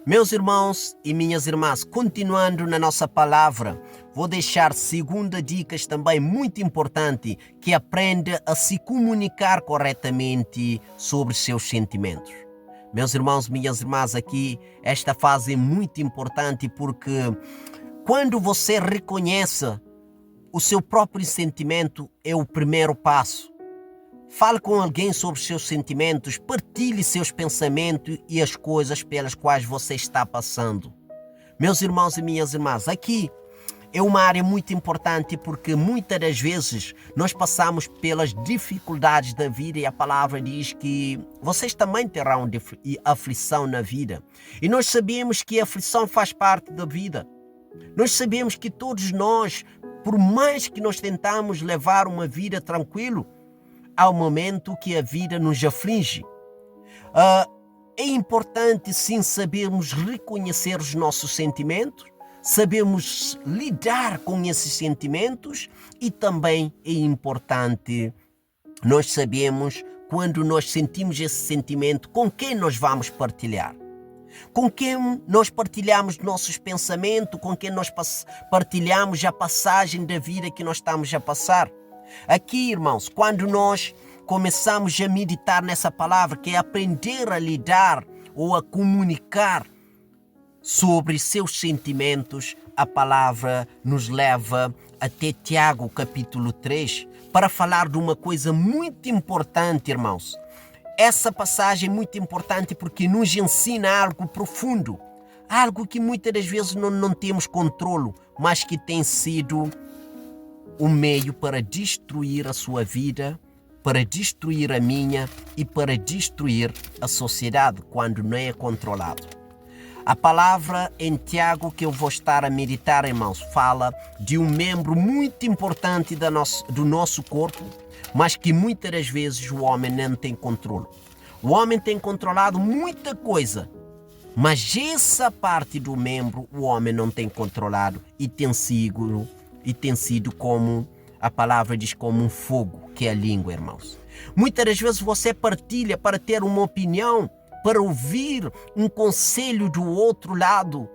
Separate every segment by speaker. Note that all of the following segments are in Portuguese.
Speaker 1: Meus irmãos e minhas irmãs, continuando na nossa palavra, vou deixar segunda dicas também muito importante, que aprende a se comunicar corretamente sobre seus sentimentos. Meus irmãos e minhas irmãs, aqui esta fase é muito importante porque quando você reconhece o seu próprio sentimento é o primeiro passo. Fale com alguém sobre seus sentimentos, partilhe seus pensamentos e as coisas pelas quais você está passando. Meus irmãos e minhas irmãs, aqui é uma área muito importante porque muitas das vezes nós passamos pelas dificuldades da vida e a palavra diz que vocês também terão aflição na vida. E nós sabemos que a aflição faz parte da vida. Nós sabemos que todos nós, por mais que nós tentamos levar uma vida tranquila, há um momento que a vida nos aflige. É importante sim sabermos reconhecer os nossos sentimentos, sabemos lidar com esses sentimentos e também é importante nós sabemos quando nós sentimos esse sentimento com quem nós vamos partilhar. Com quem nós partilhamos nossos pensamentos, com quem nós partilhamos a passagem da vida que nós estamos a passar. Aqui, irmãos, quando nós começamos a meditar nessa palavra, que é aprender a lidar ou a comunicar sobre seus sentimentos, a palavra nos leva até Tiago, capítulo 3, para falar de uma coisa muito importante, irmãos. Essa passagem é muito importante porque nos ensina algo profundo, algo que muitas das vezes não temos controle, mas que tem sido um meio para destruir a sua vida, para destruir a minha e para destruir a sociedade quando não é controlado. A palavra em Tiago que eu vou estar a meditar, irmãos, fala de um membro muito importante do nosso corpo, mas que muitas das vezes o homem não tem controle. O homem tem controlado muita coisa, mas essa parte do membro o homem não tem controlado e tem sido como a palavra diz, como um fogo, que é a língua, irmãos. Muitas das vezes você partilha para ter uma opinião, para ouvir um conselho do outro lado.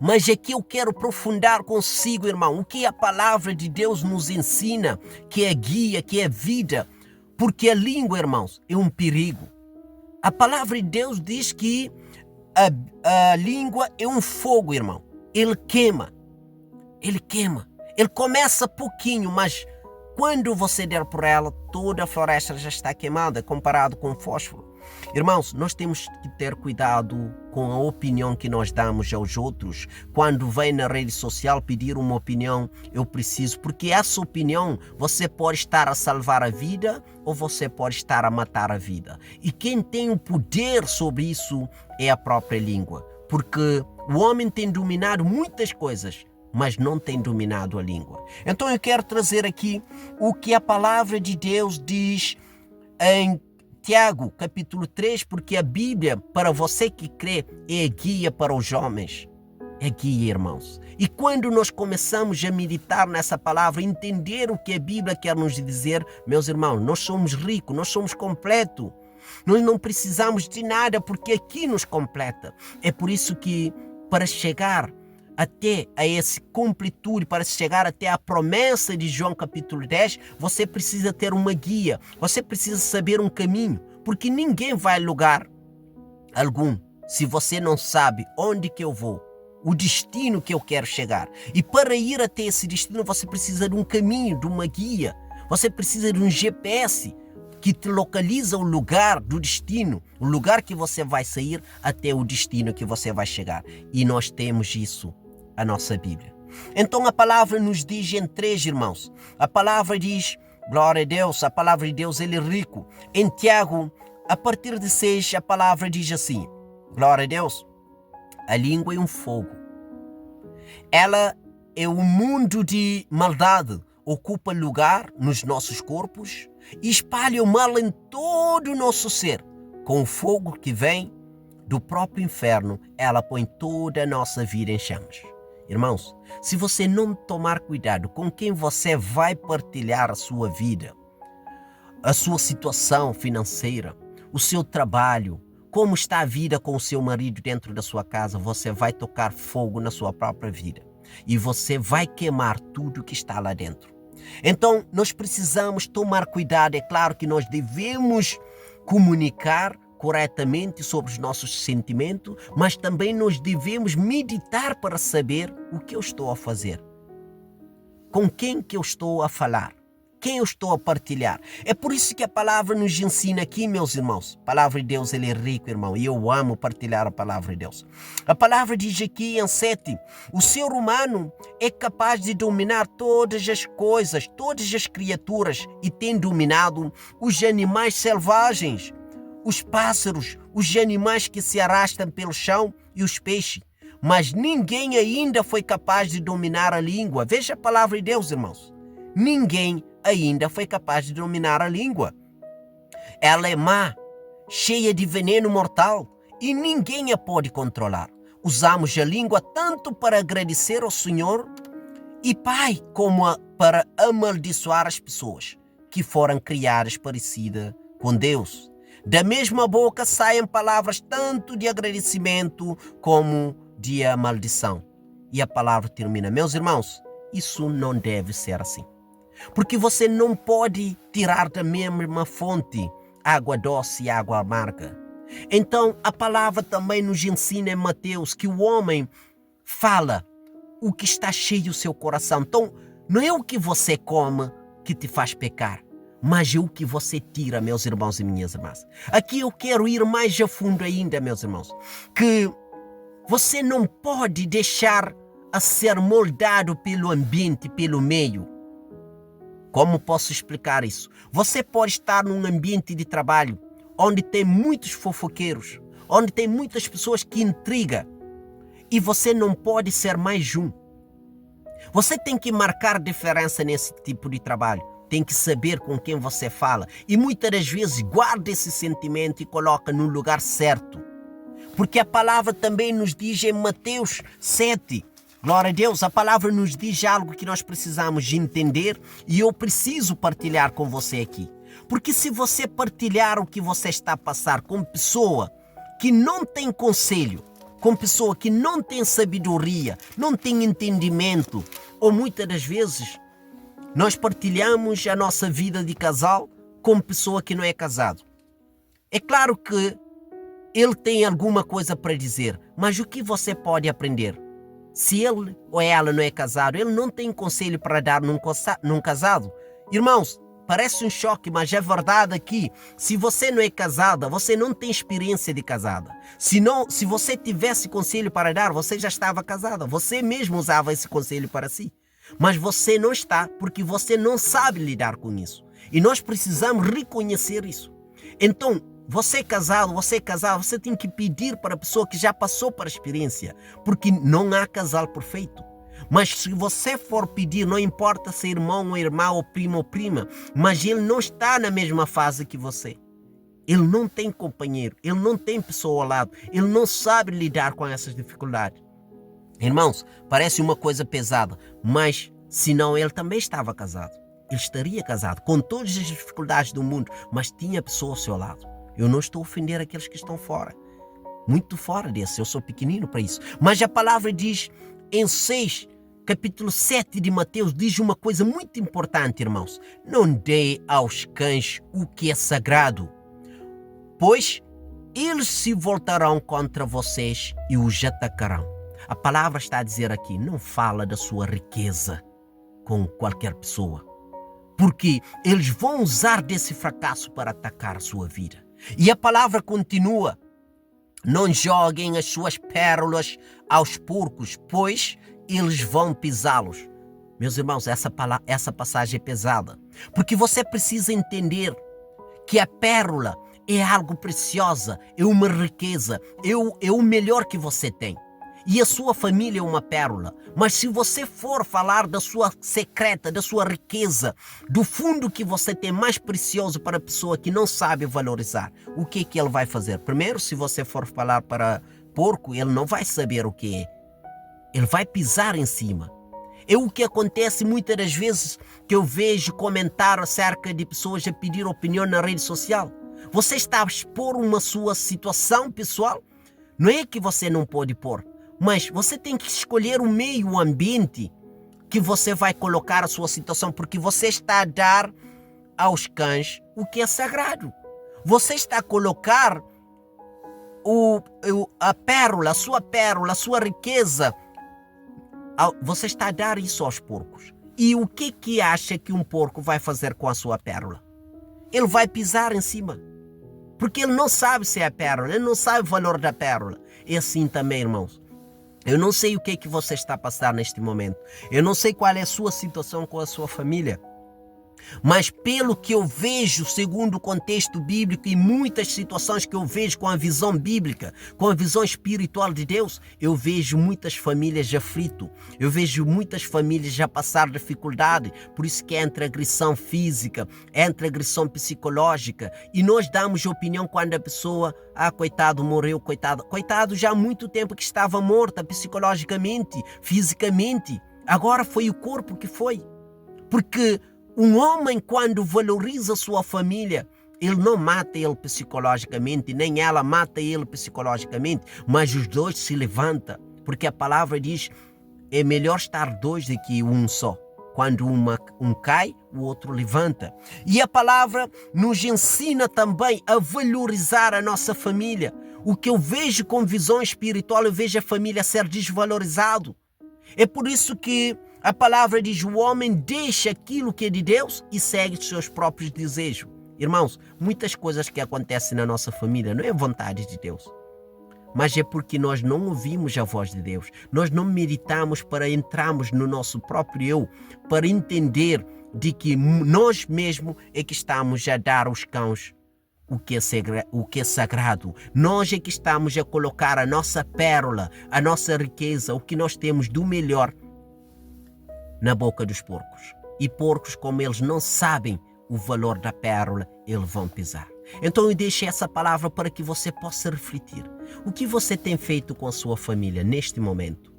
Speaker 1: Mas aqui eu quero aprofundar consigo, irmão, o que a palavra de Deus nos ensina, que é guia, que é vida. Porque a língua, irmãos, é um perigo. A palavra de Deus diz que a língua é um fogo, irmão. Ele queima. Ele começa pouquinho, mas quando você der por ela, toda a floresta já está queimada, comparado com o fósforo. Irmãos, nós temos que ter cuidado com a opinião que nós damos aos outros. Quando vem na rede social pedir uma opinião, eu preciso, porque essa opinião você pode estar a salvar a vida ou você pode estar a matar a vida. E quem tem o poder sobre isso é a própria língua, porque o homem tem dominado muitas coisas, mas não tem dominado a língua. Então eu quero trazer aqui o que a palavra de Deus diz em Tiago, capítulo 3, porque a Bíblia, para você que crê, é guia para os homens. É guia, irmãos. E quando nós começamos a meditar nessa palavra, entender o que a Bíblia quer nos dizer, meus irmãos, nós somos ricos, nós somos completos. Nós não precisamos de nada, porque aqui nos completa. É por isso que, para chegar até a essa completude, para chegar até a promessa de João capítulo 10, você precisa ter uma guia, você precisa saber um caminho, porque ninguém vai a lugar algum se você não sabe onde que eu vou, o destino que eu quero chegar. E para ir até esse destino você precisa de um caminho, de uma guia, você precisa de um GPS que te localiza o lugar do destino, o lugar que você vai sair até o destino que você vai chegar. E nós temos isso, a nossa Bíblia. Então a palavra nos diz em 3, irmãos. A palavra diz, glória a Deus, a palavra de Deus, ele é rico. Em Tiago, a partir de 6, a palavra diz assim, glória a Deus, a língua é um fogo. Ela é um mundo de maldade, ocupa lugar nos nossos corpos e espalha o mal em todo o nosso ser. Com o fogo que vem do próprio inferno, ela põe toda a nossa vida em chamas. Irmãos, se você não tomar cuidado com quem você vai partilhar a sua vida, a sua situação financeira, o seu trabalho, como está a vida com o seu marido dentro da sua casa, você vai tocar fogo na sua própria vida. E você vai queimar tudo que está lá dentro. Então, nós precisamos tomar cuidado. É claro que nós devemos comunicar corretamente sobre os nossos sentimentos, mas também nós devemos meditar para saber o que eu estou a fazer. Com quem que eu estou a falar? Quem eu estou a partilhar? É por isso que a palavra nos ensina aqui, meus irmãos. A palavra de Deus, ele é rico, irmão, e eu amo partilhar a palavra de Deus. A palavra diz aqui em 7, o ser humano é capaz de dominar todas as coisas, todas as criaturas, e tem dominado os animais selvagens, os pássaros, os animais que se arrastam pelo chão e os peixes. Mas ninguém ainda foi capaz de dominar a língua. Veja a palavra de Deus, irmãos. Ninguém ainda foi capaz de dominar a língua. Ela é má, cheia de veneno mortal, e ninguém a pode controlar. Usamos a língua tanto para agradecer ao Senhor e Pai, como para amaldiçoar as pessoas que foram criadas parecidas com Deus. Da mesma boca saem palavras tanto de agradecimento como de maldição. E a palavra termina. Meus irmãos, isso não deve ser assim. Porque você não pode tirar da mesma fonte água doce e água amarga. Então, a palavra também nos ensina em Mateus que o homem fala o que está cheio o seu coração. Então, não é o que você come que te faz pecar, mas é o que você tira, meus irmãos e minhas irmãs. Aqui eu quero ir mais a fundo ainda, meus irmãos, que você não pode deixar a ser moldado pelo ambiente, pelo meio. Como posso explicar isso? Você pode estar num ambiente de trabalho onde tem muitos fofoqueiros, onde tem muitas pessoas que intrigam, e você não pode ser mais um. Você tem que marcar diferença nesse tipo de trabalho. Tem que saber com quem você fala. E muitas das vezes guarda esse sentimento e coloca no lugar certo. Porque a palavra também nos diz em Mateus 7, glória a Deus, a palavra nos diz algo que nós precisamos de entender e eu preciso partilhar com você aqui. Porque se você partilhar o que você está a passar com pessoa que não tem conselho, com pessoa que não tem sabedoria, não tem entendimento, ou muitas das vezes nós partilhamos a nossa vida de casal com pessoa que não é casado. É claro que ele tem alguma coisa para dizer, mas o que você pode aprender? Se ele ou ela não é casado, ele não tem conselho para dar num casado. Irmãos, parece um choque, mas é verdade aqui. Se você não é casada, você não tem experiência de casada. Se você tivesse conselho para dar, você já estava casada. Você mesmo usava esse conselho para si. Mas você não está, porque você não sabe lidar com isso. E nós precisamos reconhecer isso. Então, você é casado, você tem que pedir para a pessoa que já passou por a experiência, porque não há casal perfeito. Mas se você for pedir, não importa se é irmão ou irmã, ou primo ou prima, mas ele não está na mesma fase que você. Ele não tem companheiro, ele não tem pessoa ao lado, ele não sabe lidar com essas dificuldades. Irmãos, parece uma coisa pesada, mas senão ele também estava casado. Ele estaria casado, com todas as dificuldades do mundo, mas tinha pessoa ao seu lado. Eu não estou a ofender aqueles que estão fora. Muito fora desse, eu sou pequenino para isso. Mas a palavra diz em 6, capítulo 7 de Mateus, diz uma coisa muito importante, irmãos. Não dê aos cães o que é sagrado, pois eles se voltarão contra vocês e os atacarão. A palavra está a dizer aqui, não fala da sua riqueza com qualquer pessoa, porque eles vão usar desse fracasso para atacar a sua vida. E a palavra continua, não joguem as suas pérolas aos porcos, pois eles vão pisá-los. Meus irmãos, essa passagem é pesada, porque você precisa entender que a pérola é algo preciosa, é uma riqueza, é o melhor que você tem. E a sua família é uma pérola. Mas se você for falar da sua secreta, da sua riqueza, do fundo que você tem mais precioso para a pessoa que não sabe valorizar, o que ele vai fazer? Primeiro, se você for falar para porco, ele não vai saber o que é. Ele vai pisar em cima. É o que acontece muitas das vezes que eu vejo comentar acerca de pessoas a pedir opinião na rede social. Você está a expor uma sua situação pessoal? Não é que você não pode pôr, mas você tem que escolher o meio ambiente que você vai colocar a sua situação, porque você está a dar aos cães o que é sagrado. Você está a colocar a pérola, a sua riqueza. Você está a dar isso aos porcos. E o que acha que um porco vai fazer com a sua pérola? Ele vai pisar em cima. Porque ele não sabe se é a pérola, ele não sabe o valor da pérola. E assim também, irmãos. Eu não sei o que você está a passar neste momento. Eu não sei qual é a sua situação com a sua família. Mas pelo que eu vejo, segundo o contexto bíblico e muitas situações que eu vejo com a visão bíblica, com a visão espiritual de Deus, eu vejo muitas famílias aflitas, eu vejo muitas famílias já passar dificuldade, por isso que entra agressão física, entra agressão psicológica, e nós damos opinião quando a pessoa, coitado, morreu, coitado já há muito tempo que estava morta psicologicamente, fisicamente, agora foi o corpo que foi, porque um homem, quando valoriza a sua família, ele não mata ele psicologicamente, nem ela mata ele psicologicamente, mas os dois se levantam, porque a palavra diz, é melhor estar dois do que um só. Quando um cai, o outro levanta. E a palavra nos ensina também a valorizar a nossa família. O que eu vejo com visão espiritual, eu vejo a família ser desvalorizado. É por isso que a palavra diz, o homem deixa aquilo que é de Deus e segue os seus próprios desejos. Irmãos, muitas coisas que acontecem na nossa família não é vontade de Deus, mas é porque nós não ouvimos a voz de Deus. Nós não meditamos para entrarmos no nosso próprio eu, para entender de que nós mesmos é que estamos a dar aos cães o que é sagrado. Nós é que estamos a colocar a nossa pérola, a nossa riqueza, o que nós temos do melhor na boca dos porcos. E porcos, como eles não sabem o valor da pérola, eles vão pisar. Então eu deixo essa palavra para que você possa refletir. O que você tem feito com a sua família neste momento?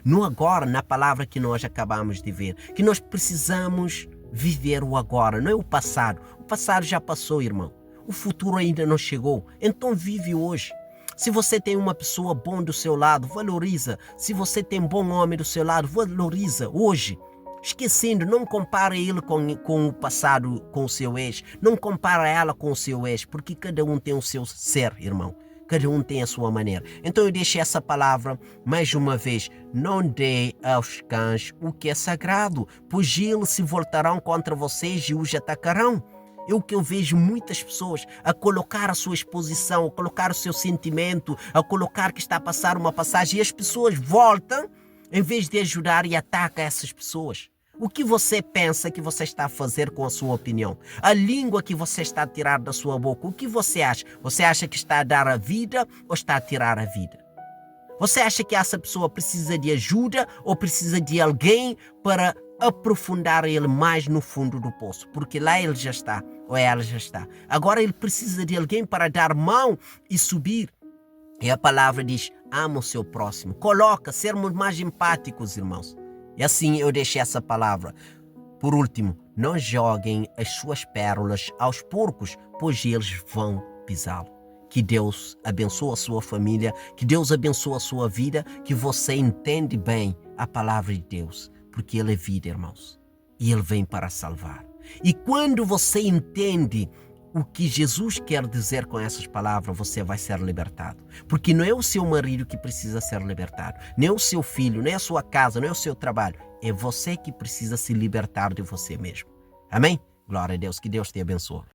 Speaker 1: No agora, na palavra que nós acabamos de ver, que nós precisamos viver o agora, não é o passado. O passado já passou, irmão. O futuro ainda não chegou. Então vive hoje. Se você tem uma pessoa boa do seu lado, valoriza. Se você tem um bom homem do seu lado, valoriza hoje. Esquecendo, não compara ele com o passado, com o seu ex. Não compara ela com o seu ex, porque cada um tem o seu ser, irmão. Cada um tem a sua maneira. Então eu deixo essa palavra, mais uma vez, não dê aos cães o que é sagrado, pois eles se voltarão contra vocês e os atacarão. É o que eu vejo muitas pessoas a colocar a sua exposição, a colocar o seu sentimento, a colocar que está a passar uma passagem e as pessoas voltam em vez de ajudar e atacam essas pessoas. O que você pensa que você está a fazer com a sua opinião? A língua que você está a tirar da sua boca, o que você acha? Você acha que está a dar a vida ou está a tirar a vida? Você acha que essa pessoa precisa de ajuda ou precisa de alguém para aprofundar ele mais no fundo do poço? Porque lá ele já está, ou ela já está. Agora ele precisa de alguém para dar mão e subir. E a palavra diz, ama o seu próximo. Coloca, sermos mais empáticos, irmãos. E assim eu deixei essa palavra. Por último, não joguem as suas pérolas aos porcos, pois eles vão pisá-lo. Que Deus abençoe a sua família, que Deus abençoe a sua vida, que você entende bem a palavra de Deus, porque Ele é vida, irmãos, e Ele vem para salvar. E quando você entende o que Jesus quer dizer com essas palavras, você vai ser libertado. Porque não é o seu marido que precisa ser libertado, nem o seu filho, nem a sua casa, nem o seu trabalho. É você que precisa se libertar de você mesmo. Amém? Glória a Deus, que Deus te abençoe.